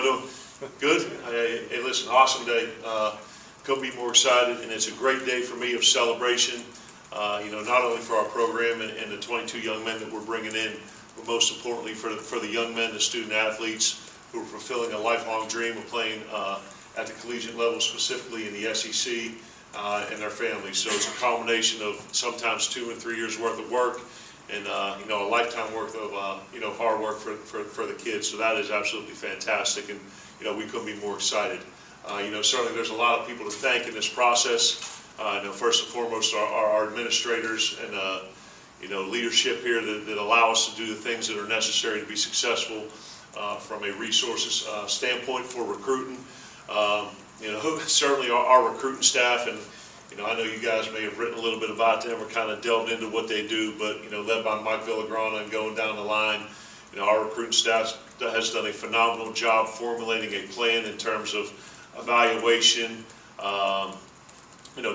doing? Good? Hey, listen, awesome day. Couldn't be more excited, and it's a great day for me of celebration, not only for our program and the 22 young men that we're bringing in, but most importantly for the young men, the student athletes who are fulfilling a lifelong dream of playing at the collegiate level, specifically in the SEC, and their families. So it's a combination of sometimes 2 and 3 years worth of work, and a lifetime worth of hard work for the kids. So that is absolutely fantastic, and we couldn't be more excited. Certainly there's a lot of people to thank in this process. First and foremost our administrators and leadership here that allow us to do the things that are necessary to be successful from a resources standpoint for recruiting. Certainly our recruiting staff, and I know you guys may have written a little bit about them or kind of delved into what they do, but led by Mike Villagrana and going down the line, our recruiting staff has done a phenomenal job formulating a plan in terms of evaluation,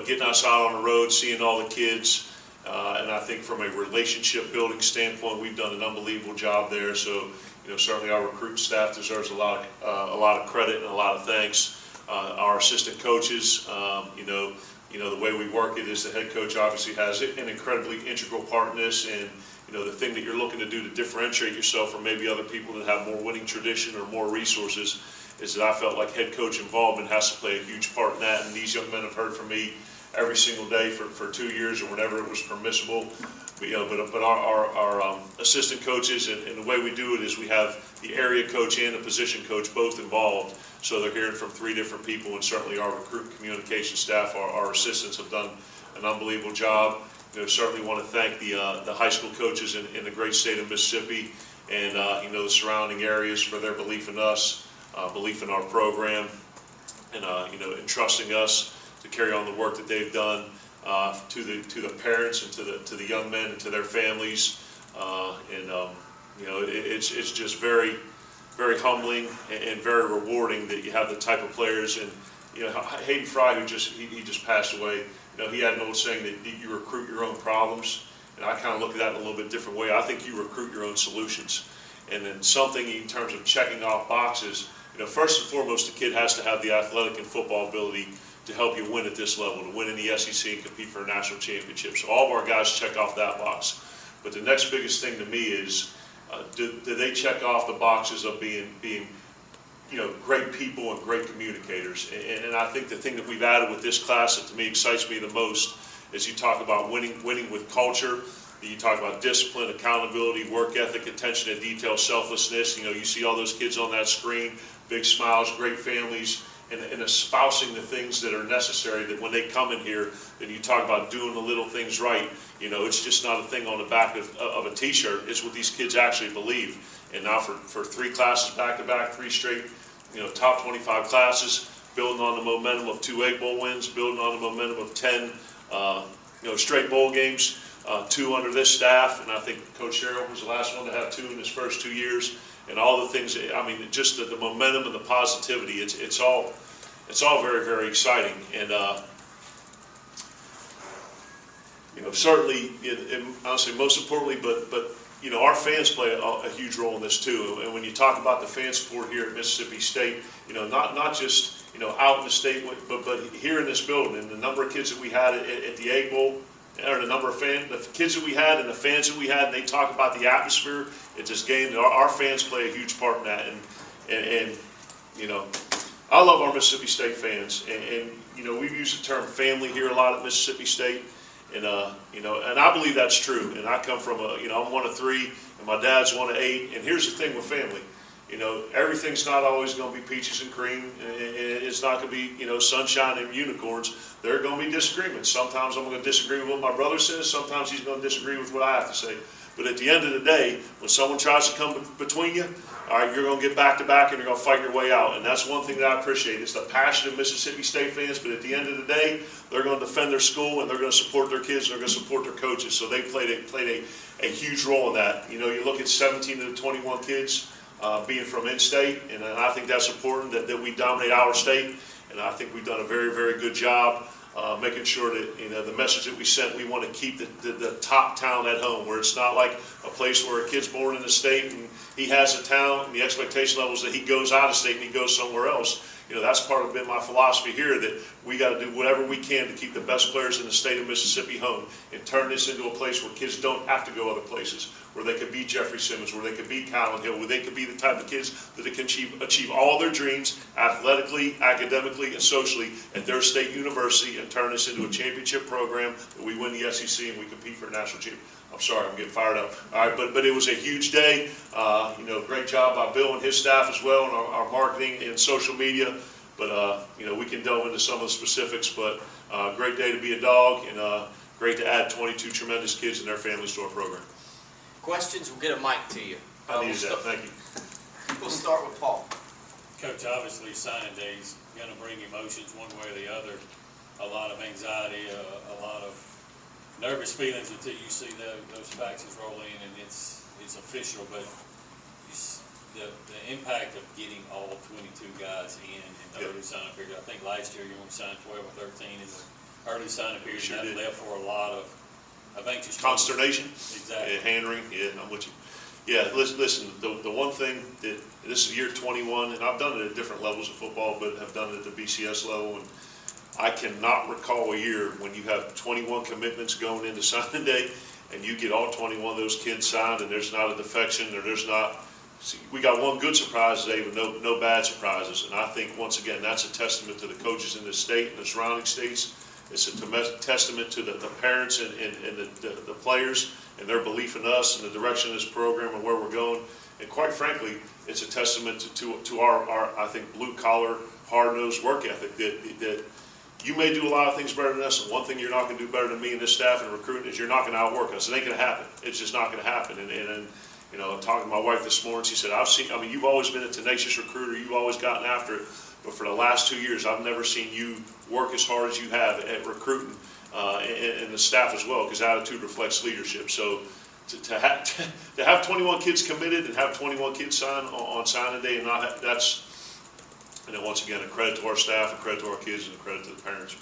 getting us out on the road, seeing all the kids, and I think from a relationship building standpoint, we've done an unbelievable job there. So certainly our recruiting staff deserves a lot of credit and a lot of thanks. Our assistant coaches, the way we work it is the head coach obviously has an incredibly integral part in this, and the thing that you're looking to do to differentiate yourself from maybe other people that have more winning tradition or more resources is that I felt like head coach involvement has to play a huge part in that, and these young men have heard from me every single day for 2 years or whenever it was permissible. But our assistant coaches, and the way we do it is we have the area coach and the position coach both involved, so they're hearing from 3 different people, and certainly our recruit communication staff, our assistants have done an unbelievable job. Certainly want to thank the high school coaches in the great state of Mississippi and the surrounding areas for their belief in us, belief in our program, and entrusting us to carry on the work that they've done to the parents and to the young men and to their families. It's just very, very humbling and very rewarding that you have the type of players. And Hayden Fry, who just passed away, he had an old saying that you recruit your own problems, and I kind of look at that in a little bit different way. I think you recruit your own solutions, and then something in terms of checking off boxes. First and foremost, the kid has to have the athletic and football ability to help you win at this level, to win in the SEC and compete for a national championship. So all of our guys check off that box. But the next biggest thing to me is, do they check off the boxes of being great people and great communicators? And I think the thing that we've added with this class that to me excites me the most is you talk about winning with culture, you talk about discipline, accountability, work ethic, attention to detail, selflessness. You see all those kids on that screen, big smiles, great families, and espousing the things that are necessary, that when they come in here, then you talk about doing the little things right. It's just not a thing on the back of a t-shirt. It's what these kids actually believe. And now for 3 classes back-to-back, 3 straight, top 25 classes, building on the momentum of 2 8 bowl wins, building on the momentum of 10, straight bowl games, 2 under this staff, and I think Coach Sherrill was the last one to have 2 in his first 2 years. And all the things, just the momentum and the positivity, it's all very, very exciting. And certainly, and honestly, most importantly, but our fans play a huge role in this too. And when you talk about the fan support here at Mississippi State, not just out in the state, but here in this building, and the number of kids that we had at the Egg Bowl, or the number of the kids that we had and the fans that we had, and they talk about the atmosphere at this game. Our fans play a huge part in that, and I love our Mississippi State fans, and we've used the term family here a lot at Mississippi State, and and I believe that's true. And I come from I'm one of 3, and my dad's one of 8. And here's the thing with family. Everything's not always going to be peaches and cream. It's not going to be, sunshine and unicorns. There are going to be disagreements. Sometimes I'm going to disagree with what my brother says. Sometimes he's going to disagree with what I have to say. But at the end of the day, when someone tries to come between you, all right, you're going to get back to back and you're going to fight your way out. And that's one thing that I appreciate. It's the passion of Mississippi State fans, but at the end of the day, they're going to defend their school, and they're going to support their kids, and they're going to support their coaches. So they played a huge role in that. You look at 17 of the 21 kids being from in-state, and I think that's important that we dominate our state, and I think we've done a very, very good job. making sure that, the message that we sent, we want to keep the top talent at home, where it's not like a place where a kid's born in the state and he has a talent and the expectation level is that he goes out of state and he goes somewhere else. That's part of been my philosophy here, that we got to do whatever we can to keep the best players in the state of Mississippi home and turn this into a place where kids don't have to go other places, where they could be Jeffrey Simmons, where they could be Kylan Hill, where they could be the type of kids that can achieve all their dreams athletically, academically, and socially at their state university and turn this into a championship program that we win the SEC and we compete for a national championship. I'm sorry, I'm getting fired up. All right, but it was a huge day. Great job by Bill and his staff as well, and our marketing and social media. But we can delve into some of the specifics. But great day to be a dog, and great to add 22 tremendous kids and their families to our program. Questions? We'll get a mic to you. I needed that. Thank you. We'll start with Paul. Coach, obviously signing day's going to bring emotions one way or the other. A lot of anxiety, a lot of nervous feelings until you see those faxes roll in and it's official. But the impact of getting all 22 guys in the early signing period. I think last year you only signed 12 or 13 in the early signing period. Sure and that did. left for a lot of anxious Consternation. Exactly. Hand wring. Yeah, I'm with you. Yeah, listen, the one thing that, this is year 21, and I've done it at different levels of football, but have done it at the BCS level, and I cannot recall a year when you have 21 commitments going into signing day, and you get all 21 of those kids signed, and there's not a defection, or there's not. See, we got one good surprise today, but no bad surprises, and I think, once again, that's a testament to the coaches in this state and the surrounding states. It's a testament to the parents and the players and their belief in us and the direction of this program and where we're going. And quite frankly, it's a testament to our I think, blue-collar, hard-nosed work ethic that you may do a lot of things better than us, and one thing you're not going to do better than me and this staff and recruiting is you're not going to outwork us. It ain't going to happen. It's just not going to happen. And talking to my wife this morning, she said, you've always been a tenacious recruiter. You've always gotten after it. But for the last 2 years, I've never seen you work as hard as you have at recruiting, and the staff as well, because attitude reflects leadership. So to have 21 kids committed and have 21 kids sign on signing day, and that's, once again, a credit to our staff, a credit to our kids, and a credit to the parents.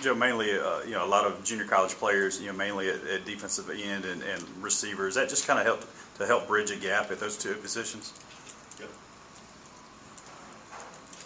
Joe, mainly, a lot of junior college players, mainly at defensive end and receivers. That just kind of help bridge a gap at those two positions. Yeah.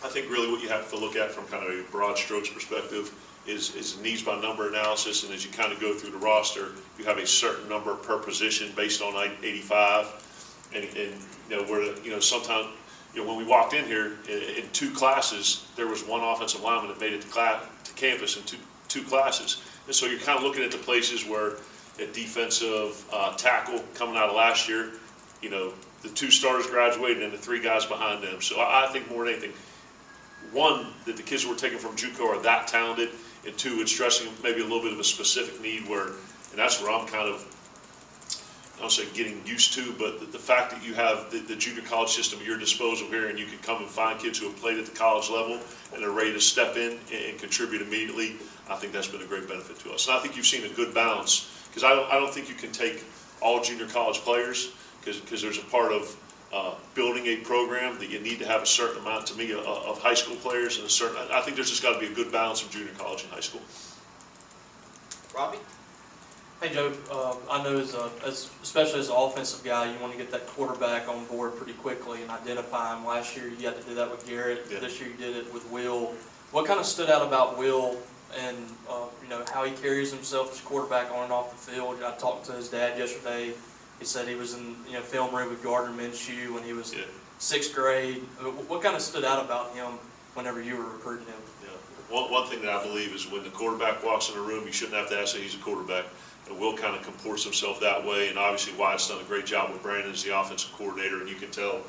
I think really what you have to look at from kind of a broad strokes perspective is needs by number analysis, and as you kind of go through the roster, you have a certain number per position based on 85, and where sometimes when we walked in here in 2 classes, there was 1 offensive lineman that made it to campus in two classes, and so you're kind of looking at the places where at defensive tackle coming out of last year, the 2 starters graduated and the 3 guys behind them. So I think more than anything, 1, that the kids who we're taking from JUCO are that talented, and 2, it's stressing maybe a little bit of a specific need and that's where I'm kind of, I don't say getting used to, but the fact that you have the junior college system at your disposal here, and you can come and find kids who have played at the college level and are ready to step in and contribute immediately, I think that's been a great benefit to us. And I think you've seen a good balance, because I don't think you can take all junior college players, because there's a part of building a program that you need to have a certain amount, to me, of high school players, and I think there's just got to be a good balance of junior college and high school. Robbie? Hey Joe, I know especially as an offensive guy, you want to get that quarterback on board pretty quickly and identify him. Last year you had to do that with Garrett. Yeah. This year you did it with Will. What kind of stood out about Will and how he carries himself as quarterback on and off the field? I talked to his dad yesterday. He said he was in film room with Gardner Minshew when he was 6th grade. What kind of stood out about him whenever you were recruiting him? Yeah. One thing that I believe is when the quarterback walks in a room, you shouldn't have to ask that he's a quarterback. And Will kind of comports himself that way, and obviously Wyatt's done a great job with Brandon as the offensive coordinator, and you can tell,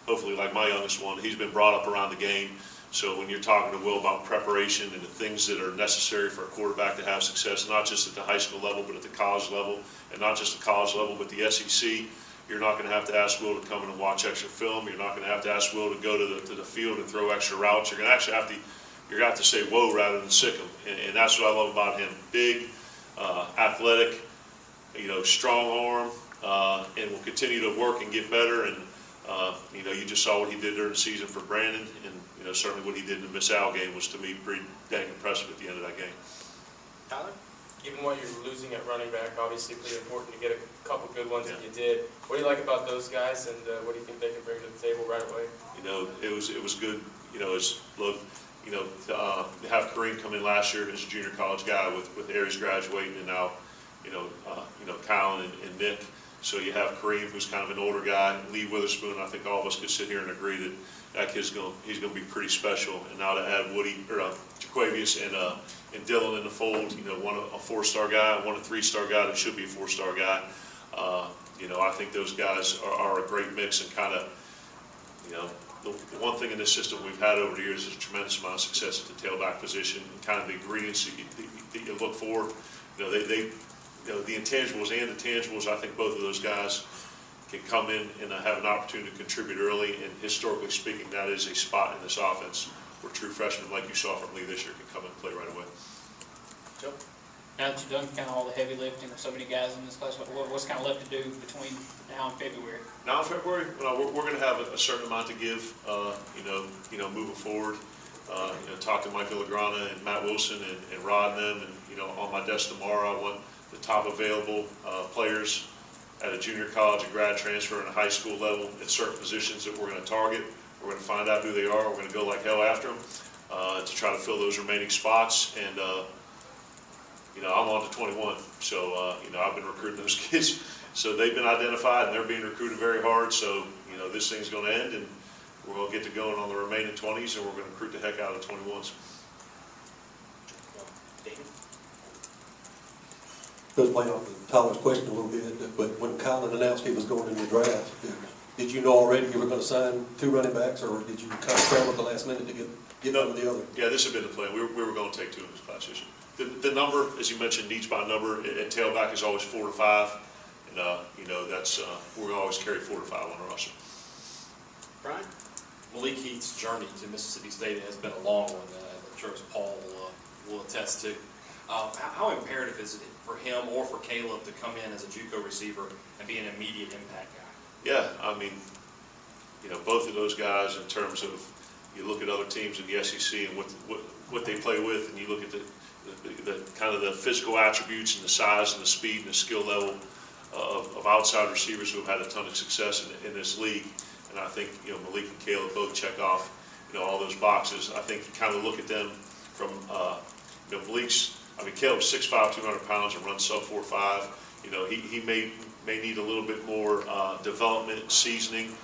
hopefully, like my youngest one, he's been brought up around the game. So when you're talking to Will about preparation and the things that are necessary for a quarterback to have success, not just at the high school level, but at the college level, and not just the college level, but the SEC, you're not going to have to ask Will to come in and watch extra film. You're not going to have to ask Will to go to the field and throw extra routes. You're going to actually have to say whoa rather than sick him, and that's what I love about him. Big, athletic, strong arm, and will continue to work and get better. And you just saw what he did during the season for Brandon, and certainly what he did in the Miss Al game was, to me, pretty dang impressive at the end of that game. Tyler? Given what you're losing at running back, obviously pretty important to get a couple good ones that Yeah. you did. What do you like about those guys, and what do you think they can bring to the table right away? It was good, as look, to have Kareem come in last year as a junior college guy with Aries graduating, and now, Kylan and Nick. So you have Kareem, who's kind of an older guy, Lee Witherspoon. I think all of us could sit here and agree that that kid's he's going to be pretty special. And now to add Jaquavius and Dylan in the fold, one a 4-star guy, one a 3-star guy that should be a 4-star guy. I think those guys are a great mix, and kind of, the one thing in this system we've had over the years is a tremendous amount of success at the tailback position, and kind of the ingredients that you look for. The intangibles and the tangibles, I think both of those guys can come in and have an opportunity to contribute early, and historically speaking, that is a spot in this offense where true freshmen like you saw from Lee this year can come in and play right away. Joe? Now that you've done kind of all the heavy lifting with so many guys in this class, what's kind of left to do between now and February? Now in February, we're going to have a certain amount to give, moving forward. Talking to Mike Villagrana and Matt Wilson and Rod and them, and, on my desk tomorrow, I want the top available players at a junior college, a grad transfer, and a high school level at certain positions that we're going to target. We're going to find out who they are. We're going to go like hell after them to try to fill those remaining spots. And, I'm on to 21. So, I've been recruiting those kids. So they've been identified, and they're being recruited very hard. So, this thing's going to end, and we're going to get to going on the remaining 20s, and we're going to recruit the heck out of the 21s. David? Goes play off of Tyler's question a little bit, but when Kylan announced he was going in the draft, did you know already you were going to sign 2 running backs, or did you kind of scramble at the last minute to get one of the other? Yeah, this had been the plan. We were going to take 2 in this class this year. The number, as you mentioned, needs by number at tailback is always 4 to 5, and that's we're going to always carry 4 to 5 on our roster. Brian? Malik Heath's journey to Mississippi State has been a long one, I'm sure as Paul will attest to. How imperative is it for him or for Caleb to come in as a JUCO receiver and be an immediate impact guy? Yeah, both of those guys, in terms of, you look at other teams in the SEC and what they play with, and you look at the kind of the physical attributes and the size and the speed and the skill level of outside receivers who have had a ton of success in this league. And I think, Malik and Caleb both check off, all those boxes. I think you kind of look at them from, Caleb's 6'5", 200 pounds and runs sub 4.5. He may need a little bit more development and seasoning.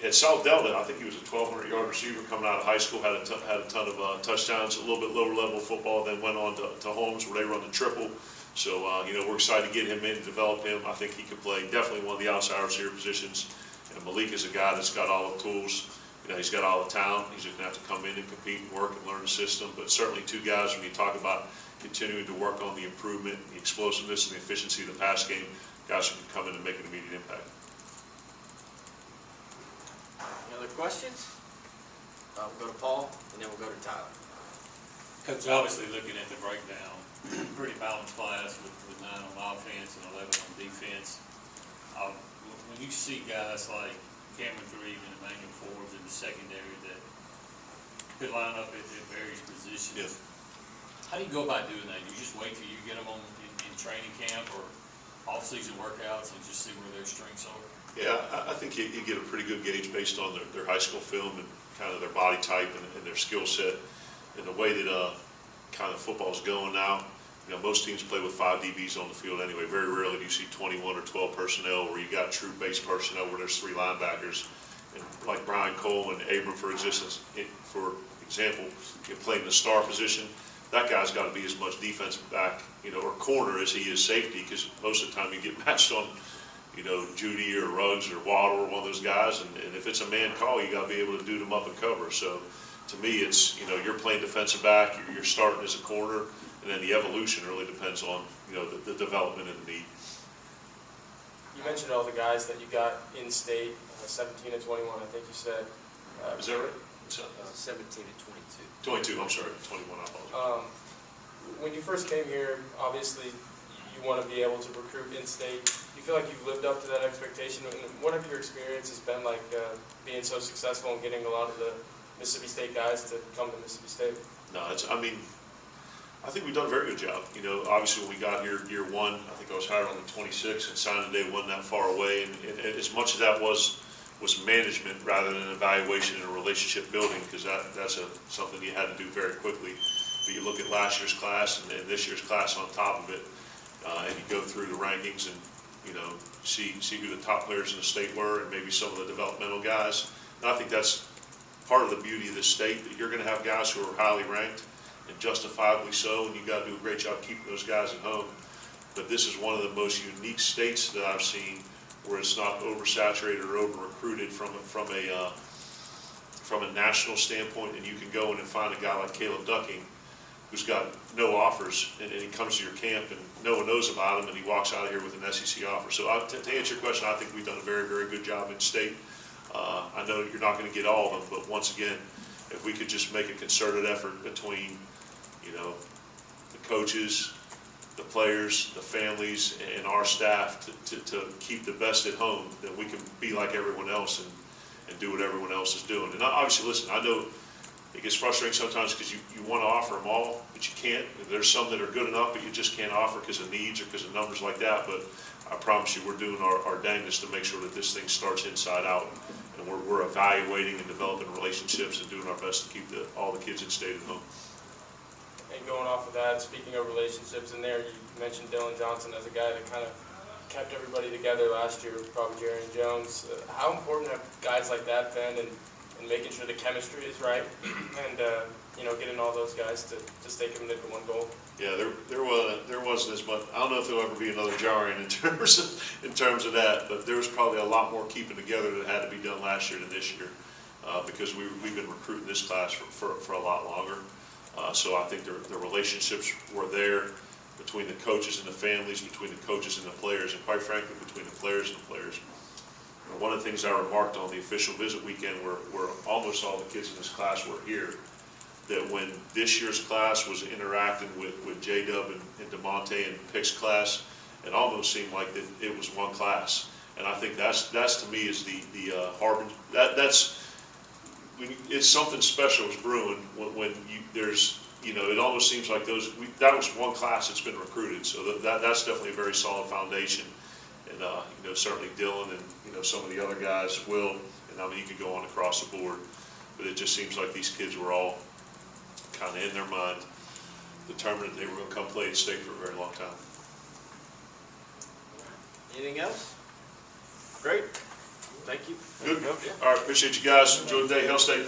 At South Delta, I think he was a 1,200-yard receiver coming out of high school, had a ton of touchdowns, a little bit lower level of football, then went on to Holmes where they run the triple. So, we're excited to get him in and develop him. I think he could play definitely one of the outside receiver positions. And Malik is a guy that's got all the tools. He's got all the talent. He's just going to have to come in and compete and work and learn the system. But certainly 2 guys, when you talk about continuing to work on the improvement, the explosiveness, and the efficiency of the pass game, guys who can come in and make an immediate impact. Any other questions? We'll go to Paul, and then we'll go to Tyler. Coach, obviously looking at the breakdown, pretty balanced class with 9 on offense and 11 on defense. When you see guys like Cameron Threeve and Emmanuel Forbes in the secondary that could line up at various positions, Yes. How do you go about doing that? You just wait till you get them in training camp or off-season workouts and just see where their strengths are? Yeah, I think you get a pretty good gauge based on their high school film and kind of their body type and their skill set. And the way that kind of football's going now, most teams play with 5 DBs on the field anyway. Very rarely do you see 21 or 12 personnel where you got true base personnel where there's 3 linebackers. And like Brian Cole and Abram, for example, playing the star position, that guy's got to be as much defensive back, or corner as he is safety, because most of the time you get matched on, Judy or Ruggs or Waddle or one of those guys, and if it's a man call, you got to be able to do them up and cover. So to me, it's, you're playing defensive back, you're starting as a corner, and then the evolution really depends on, the development and the need. You mentioned all the guys that you got in state, 17 and 21, I think you said. Is that right? 17 and 22. 22, I'm sorry, 21, I apologize. When you first came here, obviously you want to be able to recruit in-state. Do you feel like you've lived up to that expectation? And what have your experiences been like being so successful and getting a lot of the Mississippi State guys to come to Mississippi State? No, I think we've done a very good job. You know, obviously when we got here year one, I think I was hired on the 26th, and signing day wasn't that far away. And as much as that was management rather than evaluation and a relationship building, because that's something you had to do very quickly. But you look at last year's class and this year's class on top of it, and you go through the rankings and, you know, see who the top players in the state were and maybe some of the developmental guys. And I think that's part of the beauty of this state, that you're going to have guys who are highly ranked, and justifiably so, and you've got to do a great job keeping those guys at home. But this is one of the most unique states that I've seen where it's not oversaturated or over-recruited from a national standpoint, and you can go in and find a guy like Caleb Ducking who's got no offers, and he comes to your camp and no one knows about him, and he walks out of here with an SEC offer. So to answer your question, I think we've done a very, very good job in state. I know you're not going to get all of them, but once again, if we could just make a concerted effort between, you know, the coaches, the players, the families, and our staff to keep the best at home, then we can be like everyone else and do what everyone else is doing. And obviously, listen, I know it gets frustrating sometimes because you want to offer them all, but you can't. There's some that are good enough, but you just can't offer because of needs or because of numbers like that. But I promise you, we're doing our dangest to make sure that this thing starts inside out. And we're evaluating and developing relationships and doing our best to keep all the kids in state at home. And going off of that, speaking of relationships in there, you mentioned Dylan Johnson as a guy that kind of kept everybody together last year, probably Jerry and Jones. How important have guys like that been in making sure the chemistry is right and, you know, getting all those guys to stay committed to one goal? Yeah, there wasn't as much. I don't know if there'll ever be another jarring in terms of that, but there was probably a lot more keeping together that had to be done last year than this year, because we've been recruiting this class for a lot longer. So I think the relationships were there between the coaches and the families, between the coaches and the players, and quite frankly, between the players and the players. One of the things I remarked on the official visit weekend, where almost all the kids in this class were here, that when this year's class was interacting with J-Dub and DeMonte and Pick's class, it almost seemed like that it was one class. And I think that's to me is the harbor. It's something special is brewing when there's, you know, it almost seems like that was one class that's been recruited. So that's definitely a very solid foundation. And you know, certainly Dylan and, you know, some of the other guys, Will, and I mean, you could go on across the board, but it just seems like these kids were all kind of in their mind determined that they were going to come play at state for a very long time. Anything else? Great. Thank you. Good. All right, appreciate you guys. Enjoy the day. Hail State.